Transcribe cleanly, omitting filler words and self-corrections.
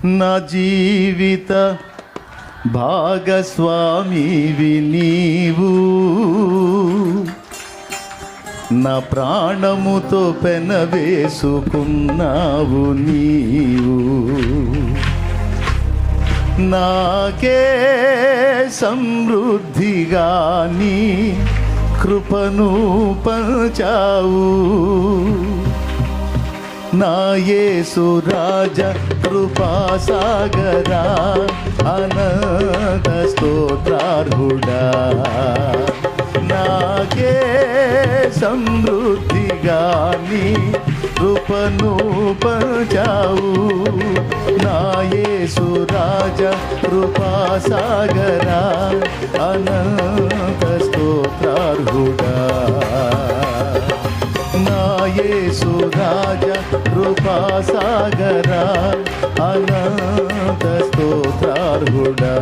నా జీవిత భాగస్వామివి నీవు, నా ప్రాణముతో పెనవేసుకున్నావు నీవు. నాకే సమృద్ధిగా నీ కృపను పంచావు. నా యేసు రాజా కృపాసాగరా, అనంత స్తోత్రార్హుడా. నాకే సమృద్ధిగా నీ కృపను పంచావు. నా యేసు రాజా కృపాసాగరా, అనంత స్తోత్రార్హుడా. నా యేసు రాజా కృపాసాగరా, అనంత స్తోత్రార్హుడా.